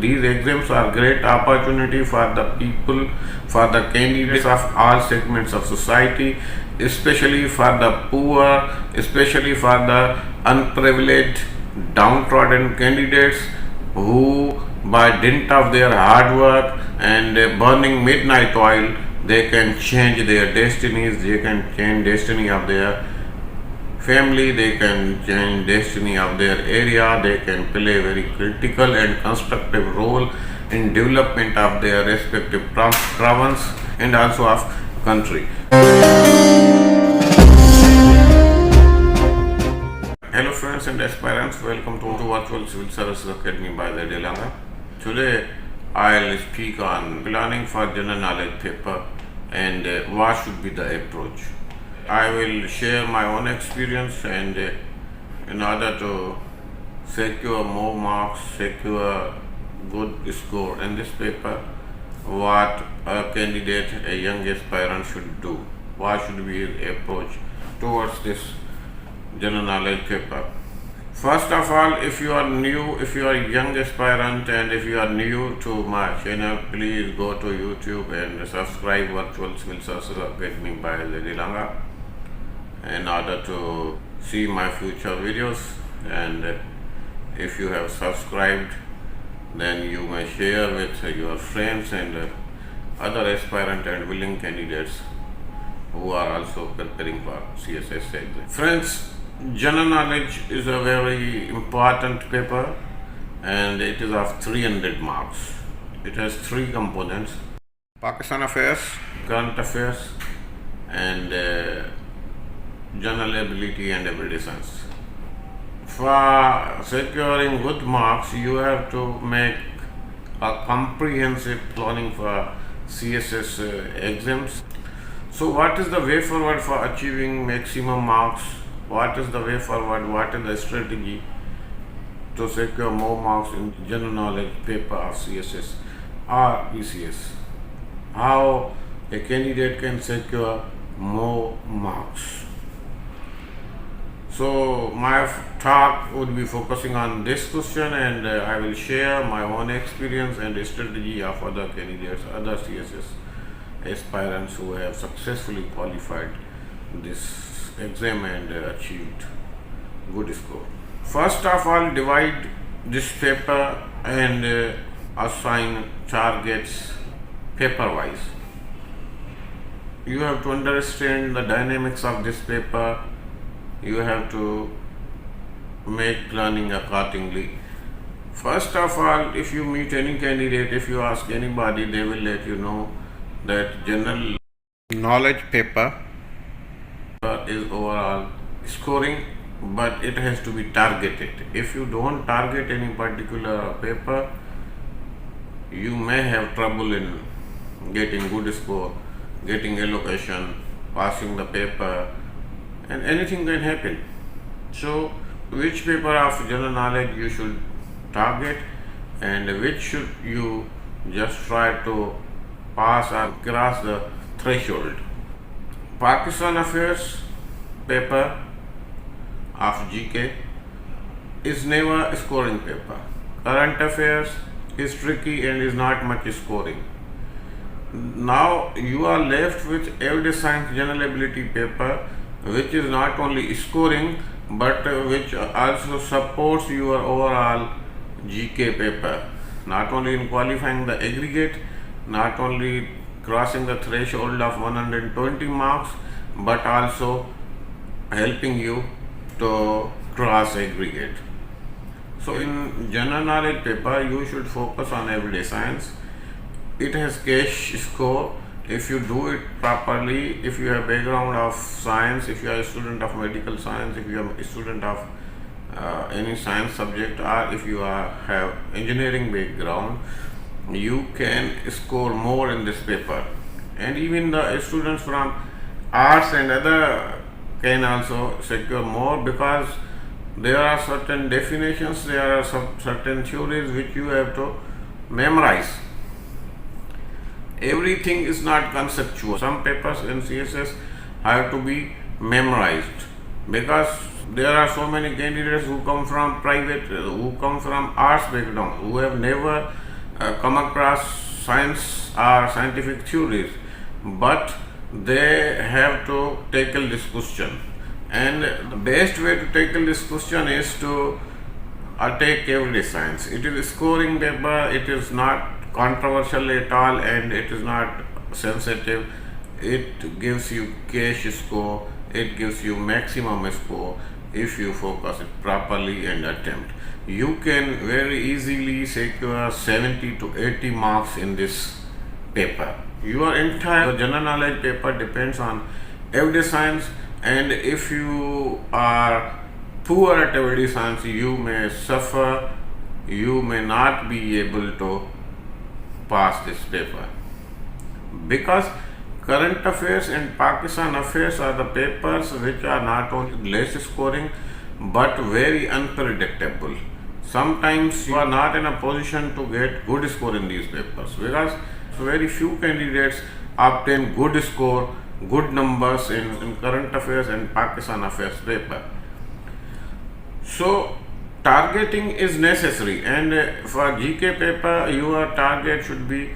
these exams are great opportunity for the people, for the candidates of all segments of society, especially for the poor, especially for the unprivileged, downtrodden candidates who, by dint of their hard work and burning midnight oil, they can change their destinies, they can change destiny of their family, they can change destiny of their area, they can play a very critical and constructive role in development of their respective province and also of country. Hello friends and aspirants, welcome to Virtual Civil Services Academy by Z.A.Langah. Today I'll speak on planning for general knowledge paper and what should be the approach. I will share my own experience and in order to secure more marks, secure good score in this paper, what a candidate, a young aspirant should do, what should be his approach towards this general knowledge paper. First of all, if you are new, if you are a young aspirant and if you are new to my channel, please go to YouTube and subscribe Virtual Civil Services Academy by Z.A.Langah in order to see my future videos. And if you have subscribed, then you may share with your friends and other aspirant and willing candidates who are also preparing for CSS exam. Friends, general knowledge is a very important paper and it is of 300 marks. It has three components: Pakistan affairs, current affairs, and general ability and everyday science. For securing good marks, you have to make a comprehensive planning for CSS exams. So what is the way forward for achieving maximum marks? What is the way forward? What is the strategy to secure more marks in general knowledge paper of CSS or PCS? How a candidate can secure more marks? So my talk would be focusing on this question, and I will share my own experience and strategy of other candidates, other CSS aspirants who have successfully qualified this exam and achieved good score. First of all, divide this paper and assign targets paper wise. You have to understand the dynamics of this paper. You have to make planning accordingly. First of all, if you meet any candidate, if you ask anybody, they will let you know that general knowledge paper is overall scoring, but it has to be targeted. If you don't target any particular paper, you may have trouble in getting good score, getting allocation, passing the paper, and anything can happen. So which paper of general knowledge you should target and which should you just try to pass or cross the threshold. Pakistan affairs paper of GK is never a scoring paper. Current affairs is tricky and is not much scoring. Now you are left with everyday science general ability paper, which is not only scoring but which also supports your overall GK paper, not only in qualifying the aggregate, not only crossing the threshold of 120 marks, but also helping you to cross aggregate. So in general knowledge paper, you should focus on everyday science. It has cash score if you do it properly. If you have background of science, if you are a student of medical science, if you are a student of any science subject, or if you have engineering background, you can score more in this paper. And even the students from arts and other can also secure more, because there are certain definitions, there are certain theories which you have to memorize. Everything is not conceptual. Some papers in CSS have to be memorized, because There are so many candidates who come from who come from arts background, who have never come across science or scientific theories, but they have to tackle this question. And the best way to tackle this question is to take everyday science. It is a scoring paper, it is not controversial at all, and it is not sensitive. It gives you cash score, it gives you maximum score if you focus it properly and attempt. You can very easily secure 70 to 80 marks in this paper. Your entire general knowledge paper depends on everyday science, and if you are poor at everyday science, you may suffer, you may not be able to pass this paper. Because current affairs and Pakistan affairs are the papers which are not only less scoring but very unpredictable. Sometimes you are not in a position to get good score in these papers because very few candidates obtain good score, good numbers in current affairs and Pakistan affairs paper. So targeting is necessary, and for GK paper your target should be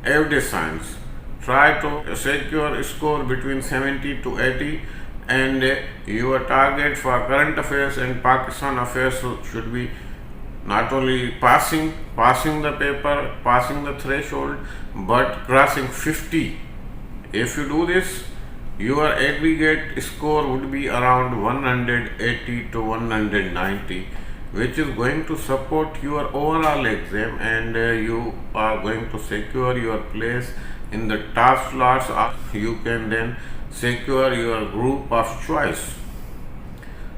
everyday science. Try to secure a score between 70 to 80, and your target for current affairs and Pakistan affairs should be not only passing the paper, passing the threshold, but crossing 50. If you do this, your aggregate score would be around 180 to 190, which is going to support your overall exam, and you are going to secure your place in the top slots. You can then secure your group of choice.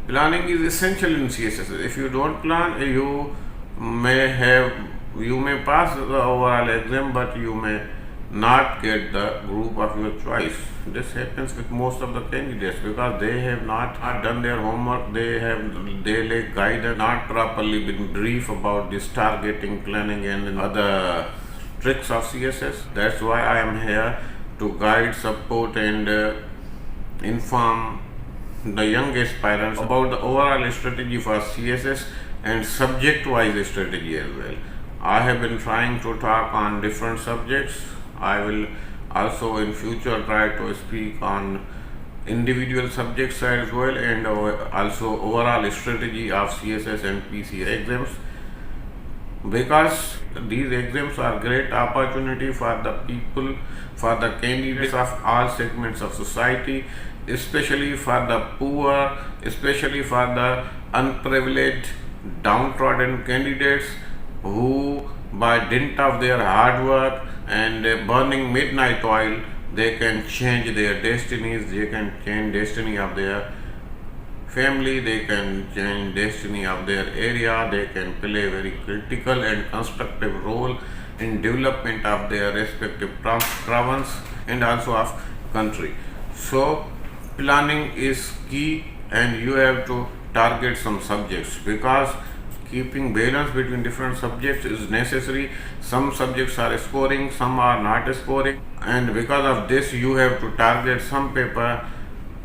Planning is essential in CSS. If you don't plan, you may pass the overall exam, but you may not get the group of your choice. This happens with most of the candidates because they have not done their homework, they lack guidance, not properly been brief about this targeting, planning and other tricks of CSS. That's why I am here to guide, support and inform the young aspirants about the overall strategy for CSS and subject-wise strategy as well. I have been trying to talk on different subjects. I will also in future try to speak on individual subject side as well, and also overall strategy of CSS and PCS exams, because these exams are great opportunity for the people, for the candidates of all segments of society, especially for the poor, especially for the unprivileged, downtrodden candidates who by dint of their hard work and burning midnight oil, they can change their destinies, they can change destiny of their family, they can change destiny of their area, they can play a very critical and constructive role in development of their respective province and also of country. So planning is key, and you have to target some subjects because keeping balance between different subjects is necessary. Some subjects are scoring, some are not scoring, and because of this you have to target some paper,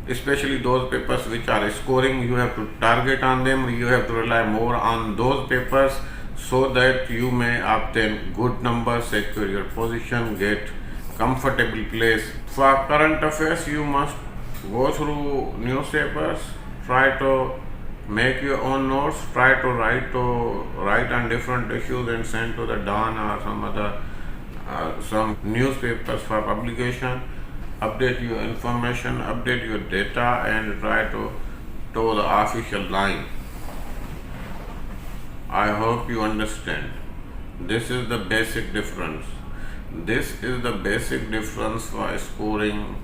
especially those papers which are scoring. You have to target on them, you have to rely more on those papers so that you may obtain good numbers, secure your position, get comfortable place. For current affairs, you must go through newspapers, try to make your own notes, try to write on different issues and send to the Dawn or some other some newspapers for publication. Update your information, update your data, and try to toe the official line. I hope you understand. This is the basic difference. This is the basic difference for scoring,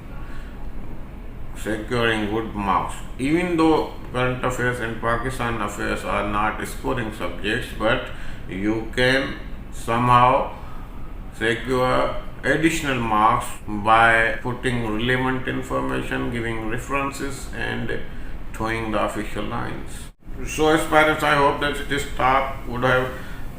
securing good marks. Even though current affairs and Pakistan affairs are not scoring subjects, but you can somehow secure additional marks by putting relevant information, giving references and towing the official lines. So aspirants, I hope that this talk would have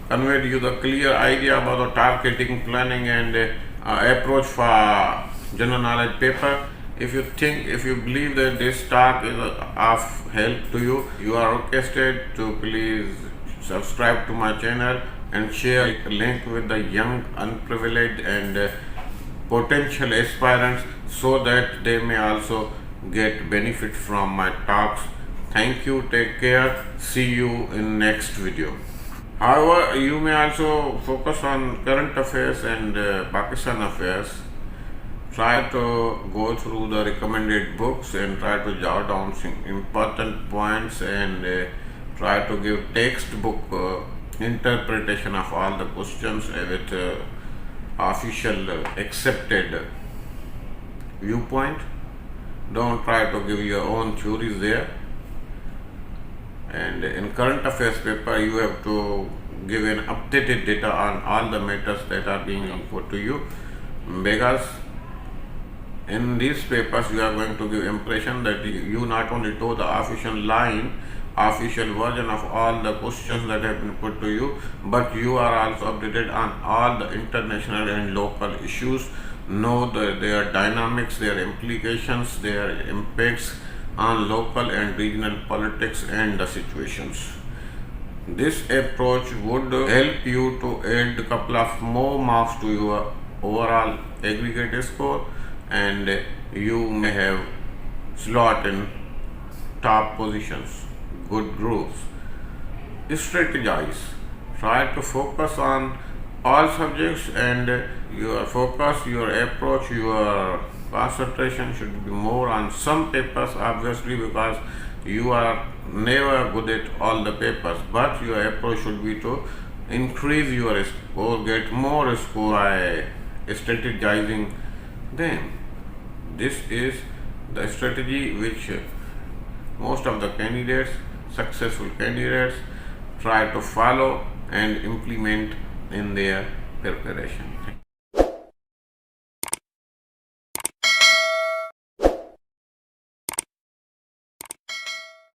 conveyed you the clear idea about the targeting, planning and approach for general knowledge paper. If you believe that this talk is of help to you, you are requested to please subscribe to my channel and share a link with the young, unprivileged and potential aspirants so that they may also get benefit from my talks. Thank you, take care, see you in next video. However, you may also focus on current affairs and Pakistan affairs. Try to go through the recommended books and try to jot down some important points and try to give textbook interpretation of all the questions with official accepted viewpoint. Don't try to give your own theories there. And in current affairs paper, you have to give an updated data on all the matters that are being put to you, because in these papers you are going to give impression that you not only know the official version of all the questions that have been put to you, but you are also updated on all the international and local issues, know their dynamics, their implications, their impacts on local and regional politics and the situations. This approach would help you to add a couple of more marks to your overall aggregate score, and you may have slot in top positions, good groups. Strategize. Try to focus on all subjects, and your focus, your approach, your concentration should be more on some papers, obviously, because you are never good at all the papers, but your approach should be to increase your score, get more score by strategizing them. This is the strategy which most of the candidates, successful candidates, try to follow and implement in their preparation.